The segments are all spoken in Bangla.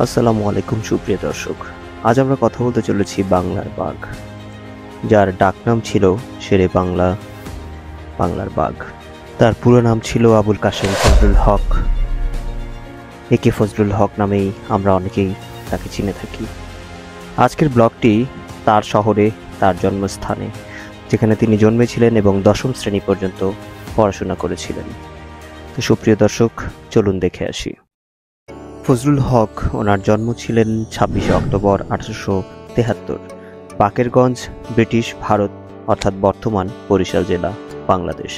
আসসালামু আলাইকুম সুপ্রিয় দর্শক। আজ আমরা কথা বলতে চলেছি বাংলার বাঘ, যার ডাকনাম ছিল শেরে বাংলা, বাংলার বাঘ। তার পুরো নাম ছিল আবুল কাশেম ফজলুল হক। একে ফজলুল হক নামেই আমরা অনেকেই তাকে চিনে থাকি। আজকের ব্লগটি তার শহরে, তার জন্মস্থানে, যেখানে তিনি জন্মেছিলেন এবং দশম শ্রেণী পর্যন্ত পড়াশোনা করেছিলেন। তো সুপ্রিয় দর্শক, চলুন দেখে আসি। ফজলুল হক ওনার জন্ম ছিলেন 26শে অক্টোবর 1873, বাকেরগঞ্জ, ব্রিটিশ ভারত, অর্থাৎ বর্তমান বরিশাল জেলা, বাংলাদেশ।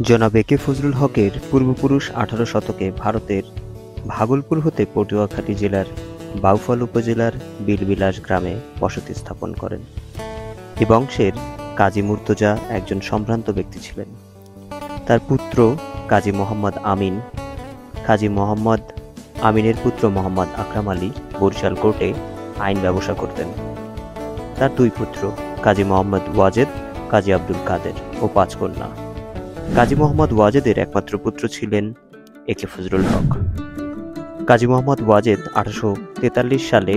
জনাব একে ফজলুল হকের পূর্বপুরুষ 18 শতকে ভারতের ভাগলপুর হতে পটুয়াখালী জেলার বাউফল উপজেলার বিলবিলাস গ্রামে বসতি স্থাপন করেন। এ বংশের কাজী মুর্তজা একজন সম্ভ্রান্ত ব্যক্তি ছিলেন। তার পুত্র কাজী মোহাম্মদ আমিন, কাজী মোহাম্মদ আমিনের পুত্র মোহাম্মদ আকরাম আলী বরিশাল কোর্টে আইন ব্যবসা করতেন। তার দুই পুত্র কাজী মোহাম্মদ ওয়াজেদ, কাজী আব্দুল কাদের ও 5 কন্যা। কাজী মোহাম্মদ ওয়াজেদের একমাত্র পুত্র ছিলেন একে ফজলুল হক। কাজী মোহাম্মদ ওয়াজেদ 1843 সালে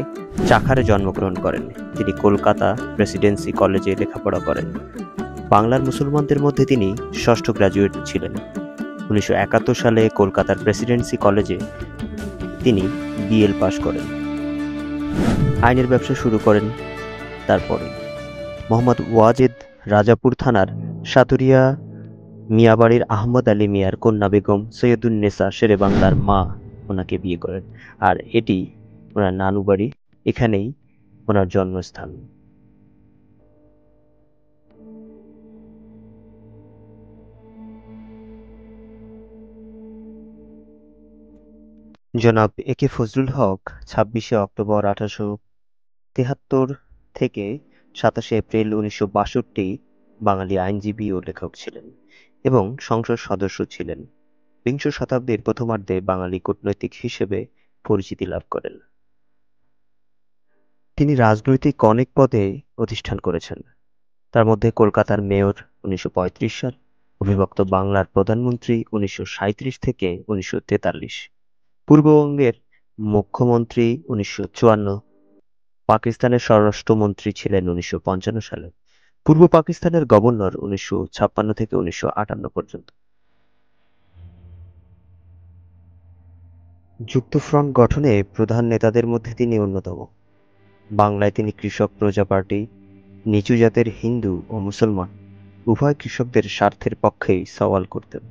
চাখারে জন্মগ্রহণ করেন। তিনি কলকাতা প্রেসিডেন্সি কলেজে লেখাপড়া করেন। বাংলার মুসলমানদের মধ্যে তিনি ষষ্ঠ গ্রাজুয়েট ছিলেন। 1971 সালে কলকাতার প্রেসিডেন্সি কলেজে তিনি বিএল পাশ করেন। আইনের ব্যবসা শুরু করেন। তারপরে মোহাম্মদ ওয়াজেদ রাজাপুর থানার সাতুরিয়া মিয়াবাড়ির আহমদ আলী মিয়ার কন্যা বেগম সৈয়দুন্নেসা শেরে বাংলার মা ওনাকে বিয়ে করেন। আর এটি ওনার নানু বাড়ি, এখানেই ওনার জন্মস্থান। জনাব একে ফজলুল হক 26শে অক্টোবর 1873 থেকে 27শে এপ্রিল 1962 বাঙালি আইনজীবী ও লেখক ছিলেন এবং সংসদ সদস্য ছিলেন। বিংশ শতাব্দীর প্রথমার্ধে বাঙালি কূটনৈতিক হিসেবে পরিচিতি লাভ করেন। তিনি রাজনৈতিক অনেক পদে অধিষ্ঠান করেছেন। তার মধ্যে কলকাতার মেয়র 1935 সাল, অবিভক্ত বাংলার প্রধানমন্ত্রী 1937 থেকে 1943, পূর্ববঙ্গের মুখ্যমন্ত্রী 1954, পাকিস্তানের স্বরাষ্ট্রমন্ত্রী ছিলেন 1955 সালে, পূর্ব পাকিস্তানের গভর্নর 1956 থেকে 1958 পর্যন্ত। যুক্তফ্রন্ট গঠনে প্রধান নেতাদের মধ্যে তিনি অন্যতম। বাংলায় তিনি কৃষক প্রজা পার্টি, নিচু জাতের হিন্দু ও মুসলমান উভয় কৃষকদের স্বার্থের পক্ষেই সওয়াল করতেন।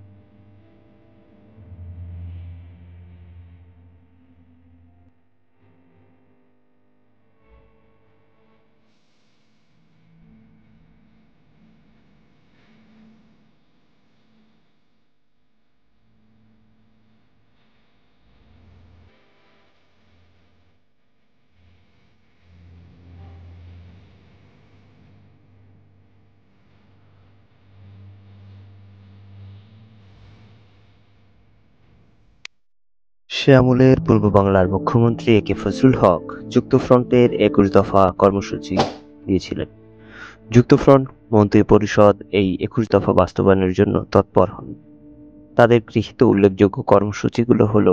সে আমলের পূর্ব বাংলার মুখ্যমন্ত্রী একে ফজলুল হক যুক্তফ্রন্টের 21 দফা কর্মসূচি দিয়েছিলেন। যুক্তফ্রন্ট মন্ত্রী পরিষদ এই 21 দফা বাস্তবায়নের জন্য তৎপর হন। তাদের গৃহীত উল্লেখযোগ্য কর্মসূচিগুলো হল: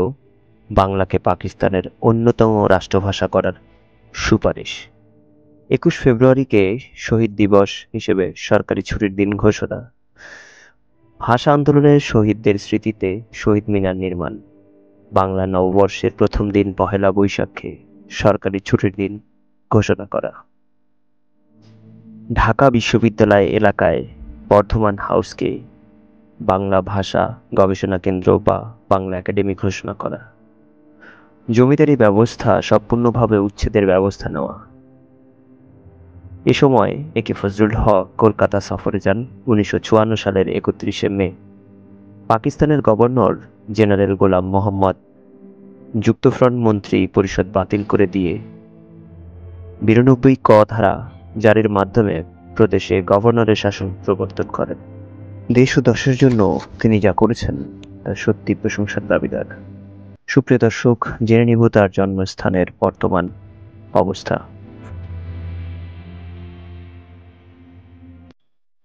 বাংলাকে পাকিস্তানের অন্যতম রাষ্ট্রভাষা করার সুপারিশ, 21 ফেব্রুয়ারিকে শহীদ দিবস হিসেবে সরকারি ছুটির দিন ঘোষণা, ভাষা আন্দোলনের শহীদদের স্মৃতিতে শহীদ মিনার নির্মাণ, বাংলা নববর্ষের প্রথম দিন পহেলা বৈশাখে সরকারি ছুটির দিন ঘোষণা করা। ঢাকা বিশ্ববিদ্যালয় এলাকায় বর্ধমান হাউসকে বাংলা ভাষা গবেষণা কেন্দ্র বা বাংলা একাডেমি ঘোষণা করা। জমিদারি ব্যবস্থা সম্পূর্ণভাবে উচ্ছেদের ব্যবস্থা নেওয়া। এ সময় একে ফজলুল হক কলকাতা সফরে যান 1954 সালের 31শে মে। পাকিস্তানের গভর্নর জেনারেল গোলাম মোহাম্মদ যুক্তফ্রন্ট মন্ত্রী পরিষদ বাতিল করে দিয়ে 92 ক ধারা জারির মাধ্যমে প্রদেশে গভর্নরের শাসন প্রবর্তন করেন। দেশ ও দশের জন্য তিনি যা করেছেন তা সত্যি প্রশংসার দাবিদার। সুপ্রিয় দর্শক, জেনে নিব তার জন্মস্থানের বর্তমান অবস্থা।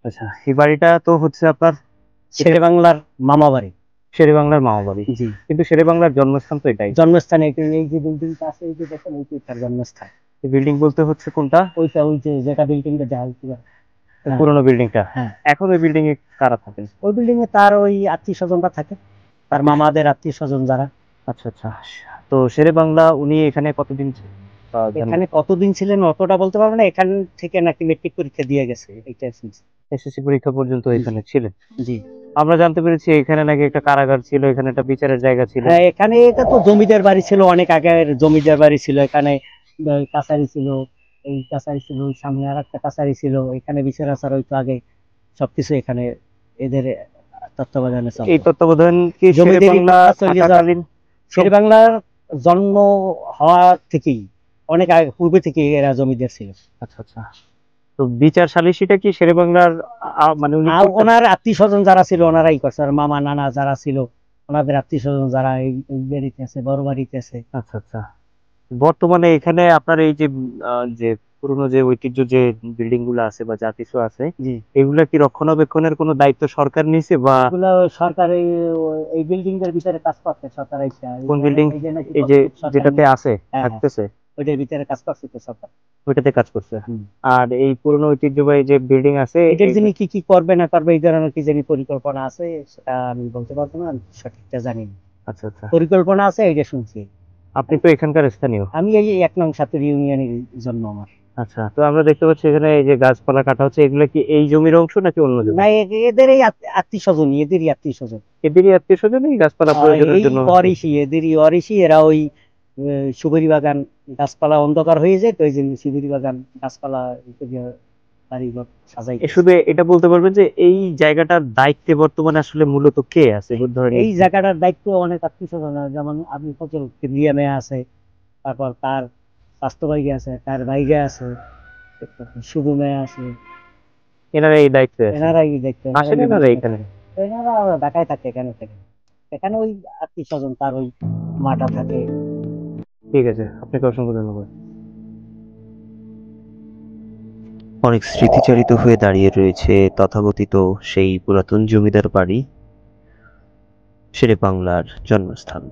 আচ্ছা, এই বাড়িটা তো হচ্ছে আপনার শেরে বাংলার মামা বাড়ি। শেরে বাংলার মামা বাড়ি, জি, কিন্তু শেরে বাংলার জন্মস্থান তো এটাই। জন্মস্থানে এই যে বিল্ডিংটা আছে, এই যে দেখেন, ওইটা তার জন্মস্থান। বিল্ডিং বলতে হচ্ছে কোনটা? ওইটা, ওই যে যেটা বিল্ডিংটা দেখা যাচ্ছে, হ্যাঁ। পুরোনো বিল্ডিংটা। হ্যাঁ, এখন ওই বিল্ডিং এ কারা থাকেন? ওই বিল্ডিং এ তার ওই আত্মীয় স্বজনরা থাকে, তার মামাদের আত্মীয় স্বজন যারা। আচ্ছা আচ্ছা। তো শেরে বাংলা উনি এখানে কতদিন এখানে কতদিন ছিলেন অতটা বলতে পারবো না। এখান থেকে নাকি মেট্রিক পরীক্ষা দিয়ে গেছে, এইটা শুনছি। এসএসসি পরীক্ষা পর্যন্ত এখানে ছিলেন? জি, আমরা জানতে পেরেছি এখানে নাকি একটা কারাগার ছিল, এখানে একটা বিচারের জায়গা ছিল। হ্যাঁ, এখানে এটা তো জমিদার বাড়ি ছিল, অনেক আগের জমিদার বাড়ি ছিল। এখানে কাছারি ছিল, এই কাছারি ছিল, ওই সামনে আর একটা কাছারি ছিল। এখানে বিচার আচার হইতো আগে, সবকিছু এখানে এদের তত্ত্বাবধানে চলতো। এই তত্ত্বাবধান কি শেরে জমিদারি বাংলা থাকাকালীন? শেরে বাংলার জন্ম হওয়া থেকেই, অনেক আগে পূর্বে থেকে এরা জমিদার ছিল। আচ্ছা আচ্ছা। তো বিচার সালিসিটা কি শেরে বাংলার মানে উনি আর ওনার আত্মীয় স্বজন যারা ছিল ওনারাই করছে, আর মামা নানা যারা ছিল ওনাদের আত্মীয় স্বজন যারা এই বাড়িতে আছে, বড় বাড়িতে আছে। আচ্ছা আচ্ছা। বর্তমানে এখানে আপনার এই যে যে পুরনো যে ঐতিহ্য যে বিল্ডিং গুলো আছে বা যা কিছু আছে, জি, এগুলা কি রক্ষণাবেক্ষণের কোনো দায়িত্ব সরকার নিয়েছে বা এগুলো সরকার এই বিল্ডিং এর ভিতরে কাজ করতে সরকার। কোন বিল্ডিং? এই যে যেটাতে আছে থাকতেছে ওইটার ভিতরে কাজ করছে তো সরকার, ওইটাতে কাজ করছে। আর এই পুরনো ঐতিহ্যবাহী যে বিল্ডিং আছে এটার জন্য কি কি করবে না করবে এই ধরনের কি জানি পরিকল্পনা আছে, সেটা আমি বলতে পারবো না, আমি সঠিকটা জানি না। আচ্ছা আচ্ছা। পরিকল্পনা আছে এটা শুনছি। আপনি তো এখানকার স্থানীয়? আমি এই 1 নং 7 ইউনিয়নের জন্য আমার। আচ্ছা। তো আমরা দেখতে পাচ্ছি এখানে এই যে গাছপালা কাটা হচ্ছে, এগুলো কি এই জমির অংশ নাকি অন্য জমি? না, এদের এই আত্মীয় স্বজন, এদেরই আত্মীয় স্বজন, এদেরই আত্মীয় স্বজন এই গাছপালা প্রয়োজনের জন্য এদেরই অরিসি। এরা ওই সুবেরি বাগান, গাছপালা অন্ধকার হয়ে যায় তো, ওই জন্য সুবেরি বাগান গাছপালা বাড়িঘর সাজাই। শুধু এটা বলতে পারবেন যে এই জায়গাটার দায়িত্বে বর্তমানে আসলে মূলত কে আছে? এই জায়গাটার দায়িত্ব অনেক আত্মীয় স্বজন, যেমন আপনি ফজল কিবরিয়া মেয়ে আছে, তারপর তার স্বাস্থ্য ভাইগে আছে, তার ভাইগে আছে, শুভু মেয়ে আছে। এনারা এই দায়িত্বে এনারাই দায়িত্ব। আসেন এনারা এখানে? এনারা ঢাকায় থাকে, এখানে থেকে এখানে ওই আত্মীয় স্বজন তার ওই মাটা থাকে। ঠিক আছে, আপনাকে অসংখ্য ধন্যবাদ। অনেক স্মৃতিচারিত হয়ে দাঁড়িয়ে রয়েছে তথাকথিত সেই পুরাতন জমিদার বাড়ি, শেরে বাংলার জন্মস্থান।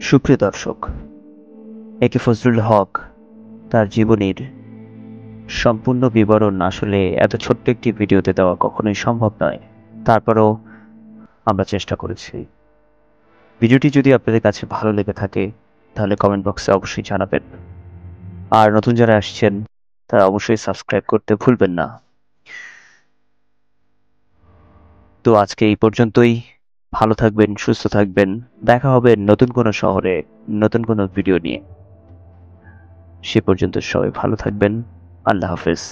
সুপ্রিয় দর্শক, একে ফজলুল হক তার জীবনীর সম্পূর্ণ বিবরণ আসলে এত ছোট্ট একটি ভিডিওতে দেওয়া কখনোই সম্ভব নয়। তারপরেও আমরা চেষ্টা করেছি। ভিডিওটি যদি আপনাদের কাছে ভালো লেগে থাকে তাহলে কমেন্ট বক্সে অবশ্যই জানাবেন। আর নতুন যারা আসছেন তারা অবশ্যই সাবস্ক্রাইব করতে ভুলবেন না। তো আজকে এই পর্যন্তই। ভালো থাকবেন, সুস্থ থাকবেন। দেখা হবে নতুন কোনো শহরে নতুন কোনো ভিডিও নিয়ে। সে পর্যন্ত সবাই ভালো থাকবেন। আল্লাহ হাফেজ।